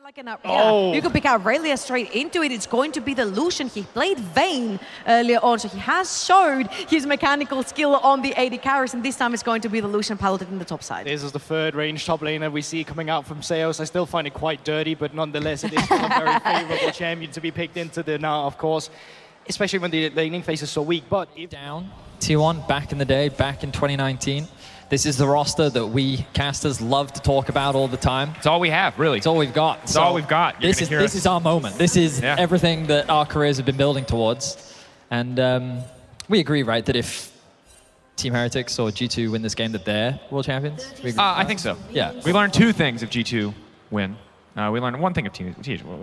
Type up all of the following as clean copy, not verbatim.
Like you could pick out Aurelia straight into it. It's going to be the Lucian. He played Vayne earlier on, so he has showed his mechanical skill on the AD carries, and this time it's going to be the Lucian Paladin in the top side. This is the third range top laner we see coming out from Zeus. I still find it quite dirty, but nonetheless, it is still a very favorable champion to be picked into the now, of course, especially when the laning phase is so weak. But if down T1 back in the day, back in 2019. This is the roster that we casters love to talk about all the time. It's all we have, really. It's all we've got. It's all we've got. This is our moment. This is everything that our careers have been building towards. And we agree, right, that if Team Heretics or G2 win this game, that they're world champions? I think so. Yeah. We learned two things if G2 win. We learned one thing if Team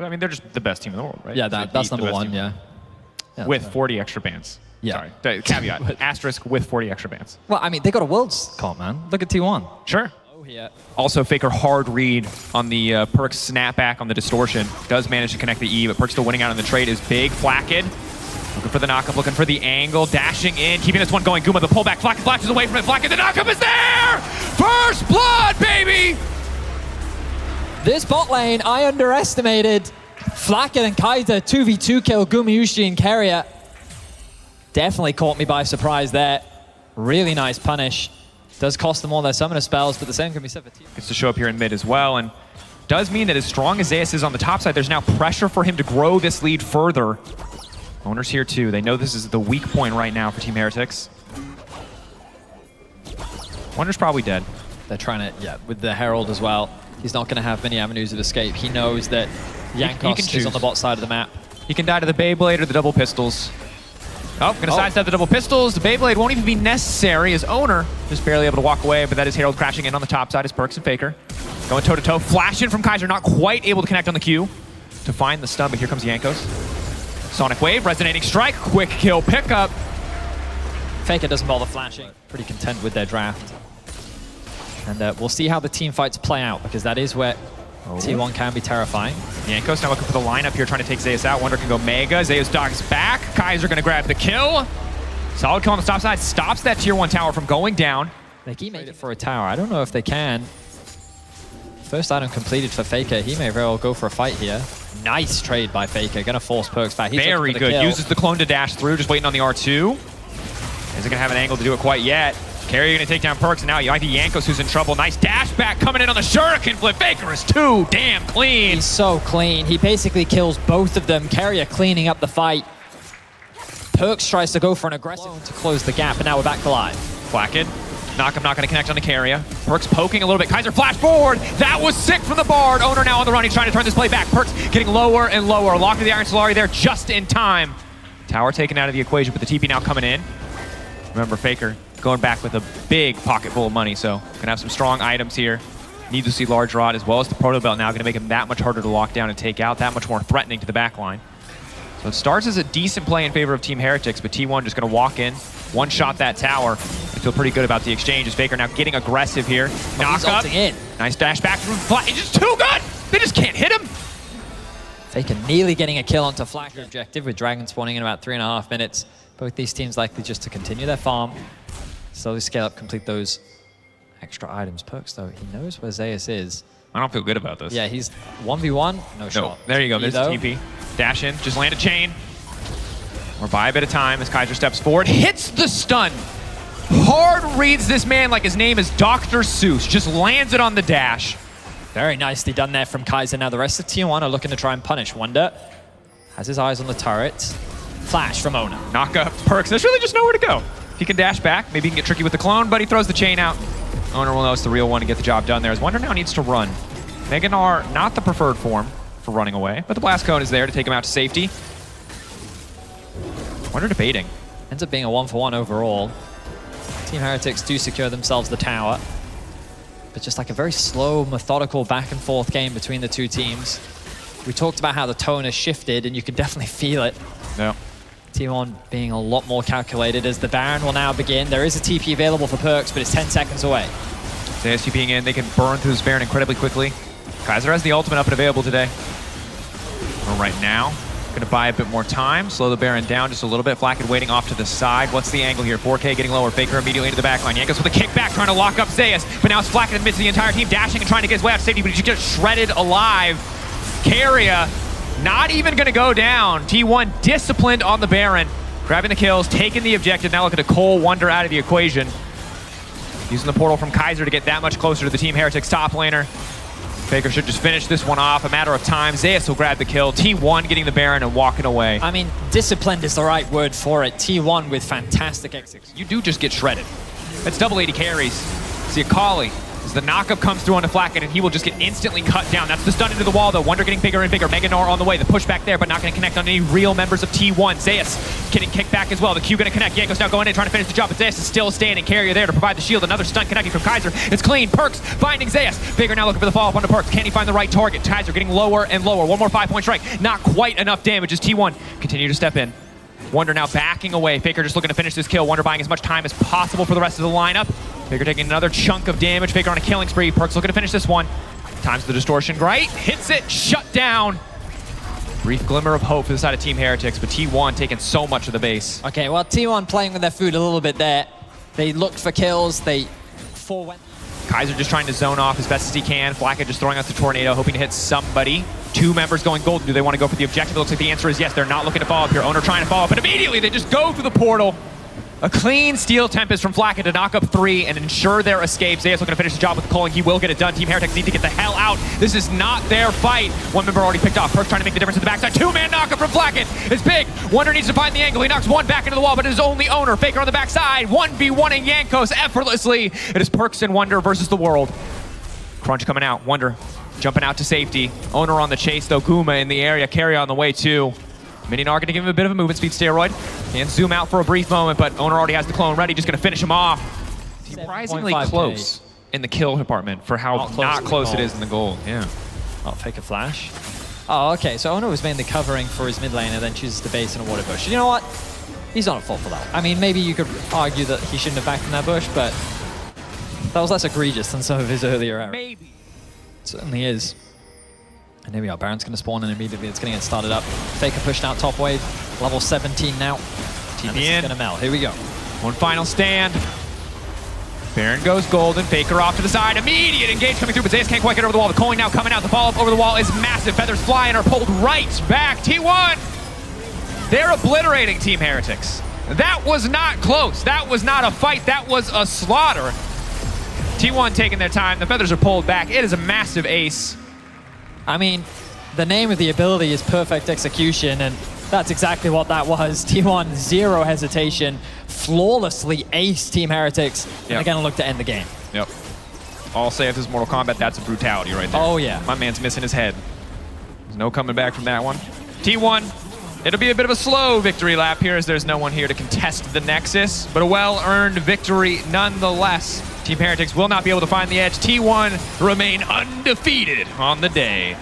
I mean, they're just the best team in the world, right? Yeah, that's number one, yeah. With 40 extra bans. Yeah. Sorry, caveat, asterisk with 40 extra bans. Well, I mean, they got a world's comp, man. Look at T1. Sure. Oh, yeah. Also, Faker hard read on the Perkz snapback on the distortion. Does manage to connect the E, but Perkz still winning out on the trade is big. Flakked, looking for the knockup, looking for the angle, dashing in, keeping this one going. Guma, the pullback, Flakked flashes away from it. Flakked, the knockup is there! First blood, baby! This bot lane, I underestimated. Flakked and Kaiser, 2v2 kill, Gumayushi and Keria. Definitely caught me by surprise there. Really nice punish. Does cost them all their summoner spells, but the same can be said for Team. Gets to show up here in mid as well, and does mean that as strong as Zeus is on the top side, there's now pressure for him to grow this lead further. Owners here too. They know this is the weak point right now for Team Heretics. Wonder's probably dead. They're trying to, with the Herald as well. He's not going to have many avenues of escape. He knows that Jankos is on the bot side of the map. He can die to the Beyblade or the double pistols. Oh, gonna sidestep the double pistols. The Beyblade won't even be necessary as owner. Just barely able to walk away, but that is Herald crashing in on the top side as Perkz and Faker. Going toe-to-toe, flashing from Kaiser, not quite able to connect on the Q to find the stun, but here comes Jankos. Sonic Wave, resonating strike, quick kill pickup. Faker doesn't bother flashing. Pretty content with their draft. And we'll see how the team fights play out, because that is where T1 can be terrifying. Jankos now looking for the lineup here, trying to take Zeus out. Wonder can go Mega. Zeus dogs back. Kaiser gonna grab the kill. Solid kill on the top side. Stops that tier 1 tower from going down. They keep making it for a tower. I don't know if they can. First item completed for Faker. He may very well go for a fight here. Nice trade by Faker. Gonna force Perkz back. He's very good. Kill. Uses the clone to dash through. Just waiting on the R2. Isn't gonna have an angle to do it quite yet. Keria gonna take down Perkz, and now you might be Jankos who's in trouble. Nice dash back coming in on the Shuriken flip. Faker is too damn clean. He's so clean. He basically kills both of them. Keria cleaning up the fight. Perkz tries to go for an aggressive to close the gap, and now we're back to live. Flakked. Knockup not gonna connect on the Keria. Perkz poking a little bit. Kaiser flash forward. That was sick from the Bard. Owner now on the run. He's trying to turn this play back. Perkz getting lower and lower. Locked to the Iron Solari there just in time. Tower taken out of the equation, but the TP now coming in. Remember, Faker going back with a big pocket full of money, so gonna have some strong items here. Need to see Large Rod as well as the Proto Belt now, gonna make him that much harder to lock down and take out, that much more threatening to the back line. So it starts as a decent play in favor of Team Heretics, but T1 just gonna walk in, one-shot that tower. I feel pretty good about the exchange as Faker now getting aggressive here. Knock up. In. Nice dash back from Flash. It's just too good! They just can't hit him! Faker nearly getting a kill onto Flash objective with Dragon spawning in about 3.5 minutes. Both these teams likely just to continue their farm. Slowly scale up, complete those extra items. Perkz, though, he knows where Zeus is. I don't feel good about this. Yeah, he's 1v1, no shot. There you go, there's the TP. Dash in, just land a chain. Or buy a bit of time as Kaiser steps forward. Hits the stun. Hard reads this man like his name is Dr. Seuss. Just lands it on the dash. Very nicely done there from Kaiser. Now the rest of T1 are looking to try and punish. Wonder has his eyes on the turret. Flash from Owner. Knock up Perkz. There's really just nowhere to go. He can dash back. Maybe he can get tricky with the clone, but he throws the chain out. Owner will know it's the real one to get the job done there. As Wonder now needs to run. Mega Gnar, not the preferred form for running away, but the Blast Cone is there to take him out to safety. Wonder debating. Ends up being a 1-for-1 overall. Team Heretics do secure themselves the tower. But just like a very slow, methodical back and forth game between the two teams. We talked about how the tone has shifted, and you can definitely feel it. Yeah. T1 being a lot more calculated as the Baron will now begin. There is a TP available for Perkz, but it's 10 seconds away. Zeus TPing in, they can burn through this Baron incredibly quickly. Kaiser has the ultimate up and available today. Well, right now, gonna buy a bit more time, slow the Baron down just a little bit. Flakked waiting off to the side. What's the angle here? 4K getting lower. Faker immediately into the back line. Jankos with a kickback trying to lock up Zeus, but now it's Flakked in the midst of the entire team, dashing and trying to get his way out to safety, but he just gets shredded alive. Carrier not even going to go down. T1 disciplined on the Baron, grabbing the kills, taking the objective. Now looking to Cole Wonder out of the equation. Using the portal from Kaiser to get that much closer to the Team Heretics top laner. Faker should just finish this one off, a matter of time. Zeus will grab the kill. T1 getting the Baron and walking away. I mean, disciplined is the right word for it. T1 with fantastic execution. You do just get shredded. That's double 80 carries. See Akali, as the knockup comes through onto Flacken, and he will just get instantly cut down. That's the stun into the wall, though. Wonder getting bigger and bigger. Meganor on the way. The pushback there, but not going to connect on any real members of T1. Zeus getting kicked back as well. The Q going to connect. Yanko's now going in, trying to finish the job, but Zeus is still standing. Carrier there to provide the shield. Another stun connecting from Kaiser. It's clean. Perks finding Zeus. Faker now looking for the follow-up onto Perks. Can he find the right target? Kaiser getting lower and lower. One more 5-point strike. Not quite enough damage as T1 continue to step in. Wonder now backing away. Faker just looking to finish this kill. Wonder buying as much time as possible for the rest of the lineup. Faker taking another chunk of damage. Faker on a killing spree. Perks looking to finish this one. Times the distortion right. Hits it. Shut down. Brief glimmer of hope for the side of Team Heretics, but T1 taking so much of the base. Okay, well, T1 playing with their food a little bit there. They looked for kills. They forewent. Kaiser just trying to zone off as best as he can. Flacka just throwing out the tornado, hoping to hit somebody. Two members going golden. Do they want to go for the objective? It looks like the answer is yes. They're not looking to follow up here. Owner trying to follow up, but immediately they just go through the portal. A clean Steel Tempest from Flacka to knock up 3 and ensure their escape. Zeus looking to finish the job with Cole, and he will get it done. Team Heretics need to get the hell out. This is not their fight. One member already picked off. Perks trying to make the difference at the backside. Two-man knockup from Flacka. It's big. Wonder needs to find the angle. He knocks one back into the wall, but it is only Owner. Faker on the backside. 1v1ing Yankos effortlessly. It is Perks and Wonder versus the world. Crunch coming out. Wonder jumping out to safety. Owner on the chase, though. Guma in the area. Carry on the way, too. Mininar going to give him a bit of a movement speed steroid. Can zoom out for a brief moment, but Owner already has the clone ready, just going to finish him off. Surprisingly close in the kill department for how not close it is in the goal. Yeah. Oh, Faker flash. Oh, okay, so Owner was mainly covering for his mid lane and then chooses to base in a water bush. You know what? He's not at fault for that. I mean, maybe you could argue that he shouldn't have backed in that bush, but that was less egregious than some of his earlier errors. Maybe. It certainly is. And here we are, Baron's going to spawn, and immediately it's going to get started up. Faker pushed out top wave, level 17 now. And this is going to melt. Here we go. One final stand. Baron goes golden, Faker off to the side. Immediate engage coming through, but Zeus can't quite get over the wall. The coin now coming out. The follow-up over the wall is massive. Feathers flying are pulled right back. T1, they're obliterating Team Heretics. That was not close. That was not a fight. That was a slaughter. T1 taking their time. The feathers are pulled back. It is a massive ace. I mean, the name of the ability is perfect execution, and that's exactly what that was. T1, zero hesitation, flawlessly ace Team Heretics, and they're going to look to end the game. Yep. I'll say if this is Mortal Kombat, that's a brutality right there. Oh, yeah. My man's missing his head. There's no coming back from that one. T1, it'll be a bit of a slow victory lap here as there's no one here to contest the Nexus, but a well-earned victory nonetheless. Team Heretics will not be able to find the edge. T1 remain undefeated on the day.